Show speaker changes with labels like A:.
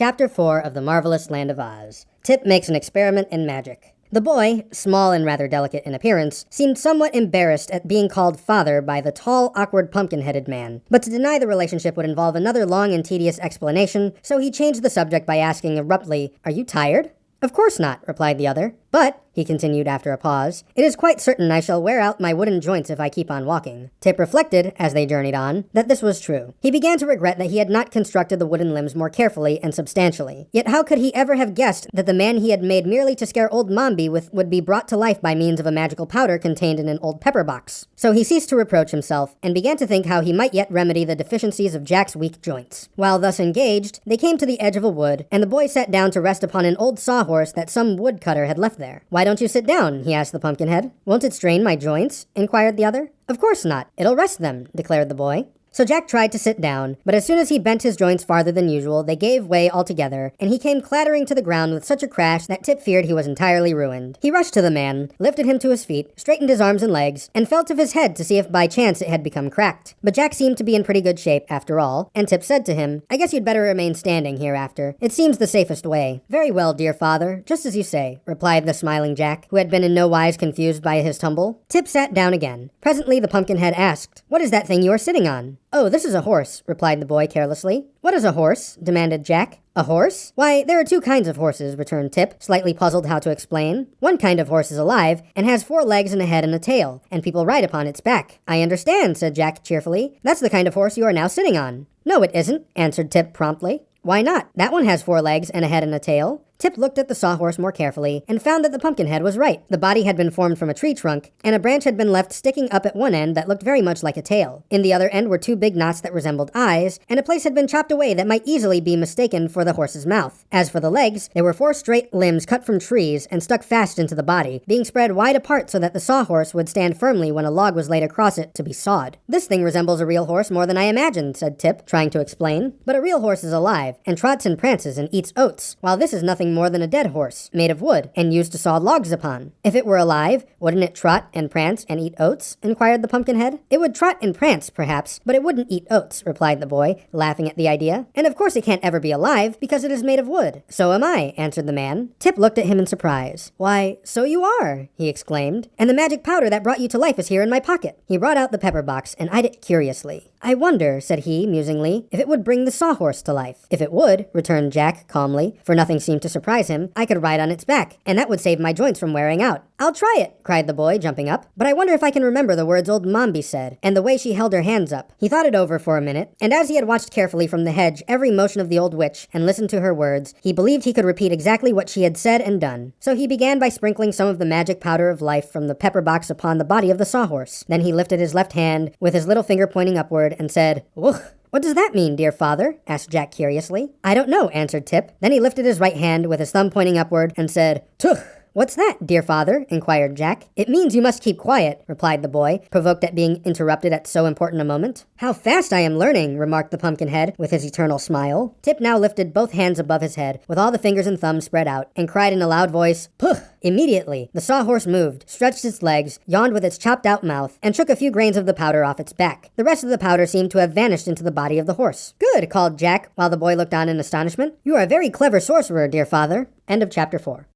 A: Chapter 4 of The Marvelous Land of Oz. Tip makes an experiment in magic. The boy, small and rather delicate in appearance, seemed somewhat embarrassed at being called father by the tall, awkward, pumpkin-headed man. But to deny the relationship would involve another long and tedious explanation, so he changed the subject by asking abruptly, "Are you tired?" "Of course not," replied the other. "But," he continued after a pause, "it is quite certain I shall wear out my wooden joints if I keep on walking." Tip reflected, as they journeyed on, that this was true. He began to regret that he had not constructed the wooden limbs more carefully and substantially. Yet how could he ever have guessed that the man he had made merely to scare old Mombi with would be brought to life by means of a magical powder contained in an old pepper box? So he ceased to reproach himself, and began to think how he might yet remedy the deficiencies of Jack's weak joints. While thus engaged, they came to the edge of a wood, and the boy sat down to rest upon an old sawhorse that some woodcutter had left there. "Why don't you sit down?" he asked the Pumpkinhead. "Won't it strain my joints?" inquired the other. "Of course not. It'll rest them," declared the boy. So Jack tried to sit down, but as soon as he bent his joints farther than usual, they gave way altogether, and he came clattering to the ground with such a crash that Tip feared he was entirely ruined. He rushed to the man, lifted him to his feet, straightened his arms and legs, and felt of his head to see if by chance it had become cracked. But Jack seemed to be in pretty good shape, after all, and Tip said to him, "I guess you'd better remain standing hereafter. It seems the safest way." "Very well, dear father, just as you say," replied the smiling Jack, who had been in no wise confused by his tumble. Tip sat down again. Presently the Pumpkinhead asked, "What is that thing you are sitting on?" "Oh, this is a horse," replied the boy carelessly. "What is a horse?" demanded Jack. "A horse? Why, there are two kinds of horses," returned Tip, slightly puzzled how to explain. "One kind of horse is alive, and has 4 legs and a head and a tail, and people ride upon its back." "I understand," said Jack cheerfully. "That's the kind of horse you are now sitting on." "No, it isn't," answered Tip promptly. "Why not? That one has 4 legs and a head and a tail." Tip looked at the sawhorse more carefully and found that the Pumpkinhead was right. The body had been formed from a tree trunk, and a branch had been left sticking up at one end that looked very much like a tail. In the other end were 2 big knots that resembled eyes, and a place had been chopped away that might easily be mistaken for the horse's mouth. As for the legs, they were 4 straight limbs cut from trees and stuck fast into the body, being spread wide apart so that the sawhorse would stand firmly when a log was laid across it to be sawed. "This thing resembles a real horse more than I imagined," said Tip, trying to explain. "But a real horse is alive, and trots and prances and eats oats, while this is nothing more than a dead horse, made of wood, and used to saw logs upon." "If it were alive, wouldn't it trot and prance and eat oats?" inquired the Pumpkinhead. "It would trot and prance, perhaps, but it wouldn't eat oats," replied the boy, laughing at the idea. "And of course it can't ever be alive, because it is made of wood." "So am I," answered the man. Tip looked at him in surprise. "Why, so you are," he exclaimed. "And the magic powder that brought you to life is here in my pocket." He brought out the pepper box and eyed it curiously. "I wonder," said he, musingly, "if it would bring the sawhorse to life." "If it would," returned Jack calmly, for nothing seemed to surprise him, "I could ride on its back, and that would save my joints from wearing out." "I'll try it," cried the boy, jumping up. "But I wonder if I can remember the words old Mombi said, and the way she held her hands up." He thought it over for a minute, and as he had watched carefully from the hedge every motion of the old witch and listened to her words, he believed he could repeat exactly what she had said and done. So he began by sprinkling some of the magic powder of life from the pepper box upon the body of the sawhorse. Then he lifted his left hand, with his little finger pointing upward, and said, "Woof." "What does that mean, dear father?" asked Jack curiously. "I don't know," answered Tip. Then he lifted his right hand with his thumb pointing upward and said, "Tuch." "What's that, dear father?" inquired Jack. "It means you must keep quiet," replied the boy, provoked at being interrupted at so important a moment. "How fast I am learning," remarked the Pumpkinhead with his eternal smile. Tip now lifted both hands above his head, with all the fingers and thumbs spread out, and cried in a loud voice, "Puch!" Immediately, the sawhorse moved, stretched its legs, yawned with its chopped-out mouth, and shook a few grains of the powder off its back. The rest of the powder seemed to have vanished into the body of the horse. "Good!" called Jack, while the boy looked on in astonishment. "You are a very clever sorcerer, dear father." End of chapter 4.